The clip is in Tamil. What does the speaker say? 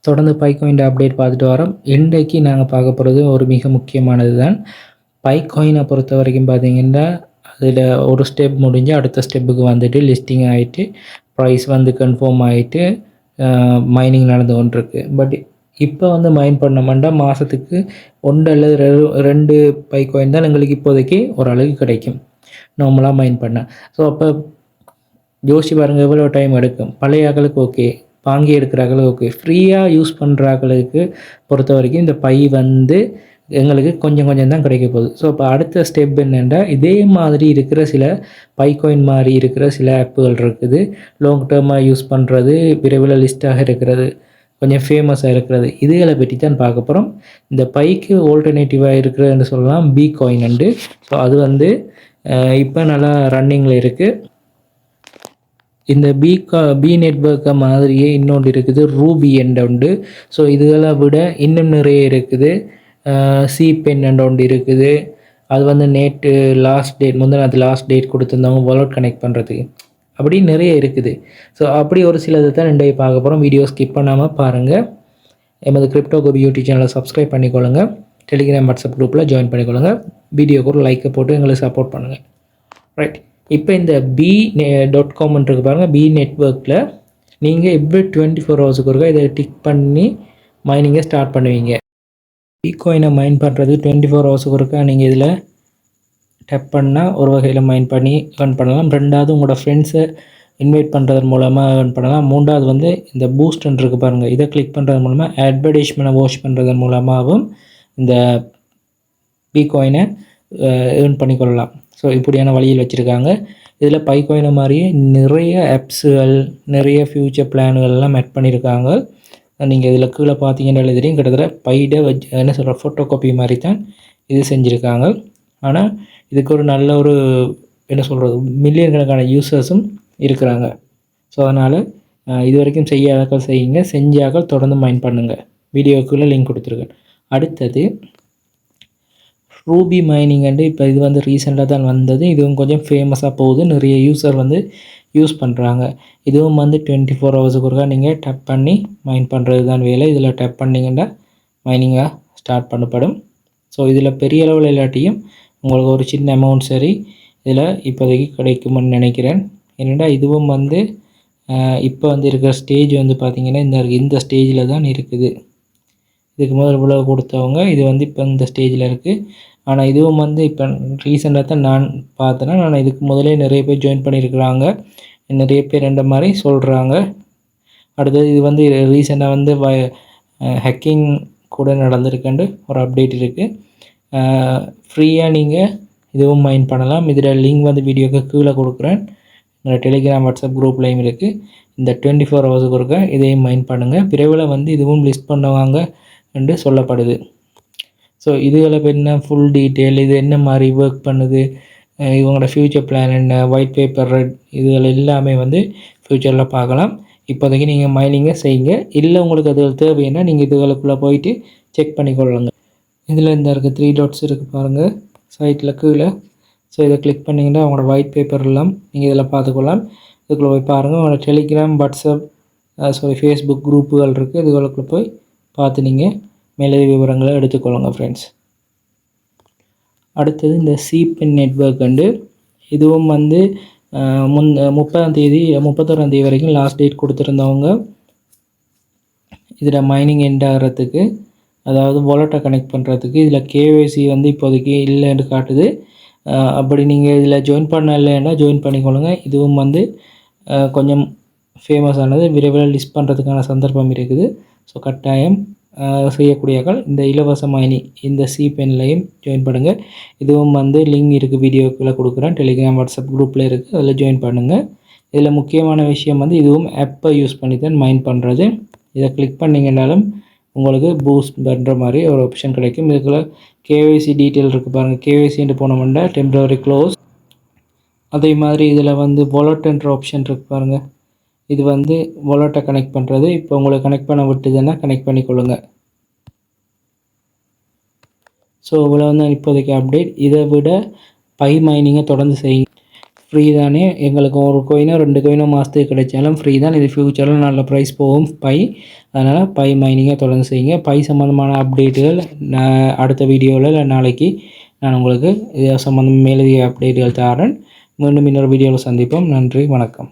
தொடர்ந்து பைகாயின் அப்டேட் பார்த்துட்டு வரோம். இன்றைக்கு நாங்கள் பார்க்க போகிறது ஒரு மிக முக்கியமானது தான். பைகாயினை பொறுத்த வரைக்கும் பார்த்தீங்கன்னா, அதில் ஒரு ஸ்டெப் முடிஞ்சு அடுத்த ஸ்டெப்புக்கு வந்துட்டு லிஸ்டிங் ஆகிட்டு ப்ரைஸ் வந்து கன்ஃபார்ம் ஆகிட்டு மைனிங் நடந்து கொண்டிருக்கு. பட் இப்போ வந்து மைன் பண்ணோம்னா மாதத்துக்கு 1 அல்லது 2 பைகாயின் தான் எங்களுக்கு இப்போதைக்கு ஓரளவுக்கு கிடைக்கும் நார்மலாக மைன் பண்ண. ஸோ அப்போ யோசிச்சு பாருங்கள் எவ்வளோ டைம் எடுக்கும். பழைய ஆக்களுக்கு ஓகே, வாங்கி எடுக்கிறார்களுக்கு ஓகே, ஃப்ரீயாக யூஸ் பண்ணுறாங்களுக்கு பொறுத்த வரைக்கும் இந்த பை வந்து எங்களுக்கு கொஞ்சம் கொஞ்சம் தான் கிடைக்க போகுது. ஸோ இப்போ அடுத்த ஸ்டெப் என்னென்னா, இதே மாதிரி இருக்கிற சில பைகாயின் மாதிரி இருக்கிற சில ஆப்புகள் இருக்குது, லாங் டேர்மாக யூஸ் பண்ணுறது, விரைவில் லிஸ்ட்டாக இருக்கிறது, கொஞ்சம் ஃபேமஸாக இருக்கிறது, இதுகளை பற்றி தான் பார்க்க போகிறோம். இந்த பைக்கு ஆல்டர்னேட்டிவாக இருக்கிறதுன்னு சொல்லலாம் பிகாயின் உண்டு. ஸோ அது வந்து இப்போ நல்லா ரன்னிங்கில் இருக்குது. இந்த பி நெட்வொர்க்கை மாதிரியே இன்னொன்று இருக்குது, ரூபி என்ற உண்டு. ஸோ இதுகளை விட இன்னும் நிறைய இருக்குது. சிபென் என்ற ஒன்று இருக்குது. அது வந்து நேற்று லாஸ்ட் டேட் கொடுத்துருந்தவங்க வாலெட் கனெக்ட் பண்ணுறதுக்கு. அப்படி நிறைய இருக்குது. ஸோ அப்படி ஒரு சிலது தான் இன்றைய பார்க்க போகிறோம். வீடியோ ஸ்கிப் பண்ணாமல் பாருங்கள். எமது கிரிப்டோ கோபி யூடியூப் சேனலை சப்ஸ்கிரைப் பண்ணிக்கொள்ளுங்க. டெலிகிராம் வாட்ஸ்அப் குரூப்பில் ஜாயின் பண்ணிக்கொள்ளுங்க. வீடியோக்கு ஒரு லைக்கை போட்டு எங்களுக்கு சப்போர்ட் பண்ணுங்கள். ரைட், இப்போ இந்த B.com இருக்கு பாருங்கள், பி நெட்வொர்க்கில் நீங்கள் எவ்ரி 24 ஹவர்ஸுக்கு ஒருக்கா இதை டிக் பண்ணி மைனிங்கை ஸ்டார்ட் பண்ணுவீங்க. பிகாயினை மைன் பண்ணுறது 24 ஹவர்ஸுக்கு ஒருக்கா நீங்கள் இதில் டேப் பண்ணால் ஒரு வகையில் மைன் பண்ணி ஏர்ன் பண்ணலாம். ரெண்டாவது உங்களோட ஃப்ரெண்ட்ஸை இன்வைட் பண்ணுறதன் மூலமாக ஏர்ன் பண்ணலாம். மூன்றாவது வந்து இந்த பூஸ்ட்ன்னு இருக்குது பாருங்கள், இதை கிளிக் பண்ணுறது மூலமாக அட்வர்டைஸ்மெண்ட்டை வாட்ச் பண்ணுறதன் மூலமாகவும் இந்த பிகாயினை ஏர்ன் பண்ணிக்கொள்ளலாம். ஸோ இப்படியான வழியில் வச்சுருக்காங்க. இதில் பைகாயினை மாதிரியே நிறைய ஆப்ஸுகள், நிறைய ஃப்யூச்சர் பிளான்கள்லாம் மேட் பண்ணியிருக்காங்க. நீங்கள் இதில் கீழே பார்த்தீங்கன்னா தெரியும், கிட்டத்தட்ட பைடை வச்சு என்ன சொல்கிற ஃபோட்டோ காப்பி மாதிரி தான் இது செஞ்சுருக்காங்க. ஆனால் இதுக்கு ஒரு நல்ல ஒரு என்ன சொல்கிறது, மில்லியன் கணக்கான யூசர்ஸும் இருக்கிறாங்க. ஸோ அதனால் இது வரைக்கும் செய்யாதாக்கள் செய்யுங்க, செஞ்சாக்கள் தொடர்ந்து மைண்ட் பண்ணுங்கள். வீடியோக்குள்ளே லிங்க் கொடுத்துருக்கேன். அடுத்தது ரூபி மைனிங் அண்டு இப்போ இது வந்து ரீசெண்டாக தான் வந்தது. இதுவும் கொஞ்சம் ஃபேமஸாக போகுது, நிறைய யூசர் வந்து யூஸ் பண்ணுறாங்க. இதுவும் வந்து 24 ஹவர்ஸுக்கு ஒருக்கா நீங்கள் டேப் பண்ணி மைன் பண்ணுறது தான் வேலை. இதில் டேப் பண்ணிங்கன்னா மைனிங்காக ஸ்டார்ட் பண்ணப்படும். ஸோ இதில் பெரிய அளவில் இல்லாட்டியும் உங்களுக்கு ஒரு சின்ன அமௌண்ட் சரி இதில் இப்போதைக்கு கிடைக்கும்னு நினைக்கிறேன். ஏன்னா இதுவும் வந்து இப்போ வந்து இருக்கிற ஸ்டேஜ் வந்து பார்த்திங்கன்னா இந்த ஸ்டேஜில் தான் இருக்குது. இதுக்கு முதல் இவ்வளோ கொடுத்தவங்க இது வந்து இப்போ இந்த ஸ்டேஜில் இருக்குது. ஆனால் இதுவும் வந்து இப்போ ரீசெண்டாக தான் நான் பார்த்தேன்னா, நான் இதுக்கு முதலே நிறைய பேர் ஜாயின் பண்ணியிருக்கிறாங்க, நிறைய பேர் என்ற மாதிரி சொல்கிறாங்க. அடுத்தது இது வந்து ரீசெண்டாக வந்து ஹேக்கிங் கூட நடந்திருக்குன்னு ஒரு அப்டேட் இருக்குது. ஃப்ரீயாக நீங்கள் இதுவும் மைன் பண்ணலாம். இதில் லிங்க் வந்து வீடியோக்கு கீழே கொடுக்குறேன். டெலிகிராம் வாட்ஸ்அப் குரூப்லேயும் இருக்குது. இந்த 24 ஹவர்ஸுக்கு ஒருக்கா இதையும் மைன் பண்ணுங்கள். விரைவில் வந்து இதுவும் லிஸ்ட் பண்ணுவாங்க என்று சொல்லப்படுது. ஸோ இதுகளை என்ன ஃபுல் டீட்டெயில், இது என்ன மாதிரி ஒர்க் பண்ணுது, இவங்களோட ஃப்யூச்சர் பிளான் என்ன, ஒயிட் பேப்பர், இதுகள் எல்லாமே வந்து ஃப்யூச்சரில் பார்க்கலாம். இப்போதைக்கு நீங்கள் மைனிங்கை செய்யுங்க. இல்லை உங்களுக்கு அது தேவைன்னா நீங்கள் இதுகளுக்குள்ளே போயிட்டு செக் பண்ணிக்கொள்ளுங்க. இதில் இந்த இருக்க 3 டாட்ஸ் இருக்குது பாருங்கள் சைட்டில் கீழே. ஸோ இதை கிளிக் பண்ணிங்கன்னா அவங்களோட ஒயிட் பேப்பர் எல்லாம் நீங்கள் இதில் பார்த்துக்கொள்ளலாம். இதுக்குள்ளே போய் பாருங்கள். உங்களோட டெலிகிராம், வாட்ஸ்அப், ஃபேஸ்புக் குரூப்புகள் இருக்குது. இதுகளுக்குள்ளே போய் பார்த்து நீங்கள் மேலே விவரங்களை எடுத்துக்கொள்ளுங்க ஃப்ரெண்ட்ஸ். அடுத்தது இந்த சிபென் நெட்வொர்க் உண்டு. இதுவும் வந்து 31 தேதி வரைக்கும் லாஸ்ட் டேட் கொடுத்துருந்தவங்க இதில் மைனிங் எண்ட் ஆகிறதுக்கு, அதாவது வாலெட்டை கனெக்ட் பண்ணுறதுக்கு. இதில் கேஒய்சி வந்து இப்போதைக்கு இல்லைன்னு காட்டுது. அப்படி நீங்கள் இதில் ஜாயின் பண்ண இல்லைன்னா ஜாயின் பண்ணிக்கொள்ளுங்க. இதுவும் வந்து கொஞ்சம் ஃபேமஸானது, விரைவில் லிஸ்ட் பண்ணுறதுக்கான சந்தர்ப்பம் இருக்குது. ஸோ கட்டாயம் செய்யக்கூடியவர்கள் இந்த இலவச மைனிங் இந்த சிபென்லையும் ஜாயின் பண்ணுங்கள். இதுவும் வந்து லிங்க் இருக்குது, வீடியோக்குள்ளே கொடுக்குறேன். டெலிகிராம் வாட்ஸ்அப் குரூப்பில் இருக்குது, அதில் ஜாயின் பண்ணுங்கள். இதில் முக்கியமான விஷயம் வந்து இதுவும் ஆப்பை யூஸ் பண்ணி தான் மைன் பண்ணுறது. இதை கிளிக் பண்ணிங்கனாலும் உங்களுக்கு பூஸ்ட் பண்ணுற மாதிரி ஒரு ஆப்ஷன் கிடைக்கும். இதுக்குள்ள கேஒய்சி டீட்டெயில் இருக்குது பாருங்கள். கேஒய்சின்ட்டு போனோம்னா டெம்பரரி க்ளோஸ். அதே மாதிரி இதில் வந்து வாலெட்ன்ற ஆப்ஷன் இருக்குது பாருங்கள். இது வந்து வாலெட்டை கனெக்ட் பண்ணுறது. இப்போ உங்களை கனெக்ட் பண்ண விட்டுதுன்னா கனெக்ட் பண்ணிக்கொள்ளுங்க. ஸோ இவ்வளோ வந்து இப்போதைக்கு அப்டேட். இதை விட பை மைனிங்கை தொடர்ந்து செய்யுங்க. ஃப்ரீ தானே. எங்களுக்கு ஒரு கோயினோ 2 கோயினோ மாதத்துக்கு கிடைச்சாலும் ஃப்ரீ தான். இது ஃப்யூச்சரில் நல்ல ப்ரைஸ் போகும் பை. அதனால் பை மைனிங்கை தொடர்ந்து செய்யுங்க. பை சம்மந்தமான அப்டேட்டுகள் நான் அடுத்த வீடியோவில் இல்லை நாளைக்கு நான் உங்களுக்கு இது சம்மந்தம் மேலதிக அப்டேட்டுகள் தரேன். மீண்டும் இன்னொரு வீடியோவில் சந்திப்போம். நன்றி, வணக்கம்.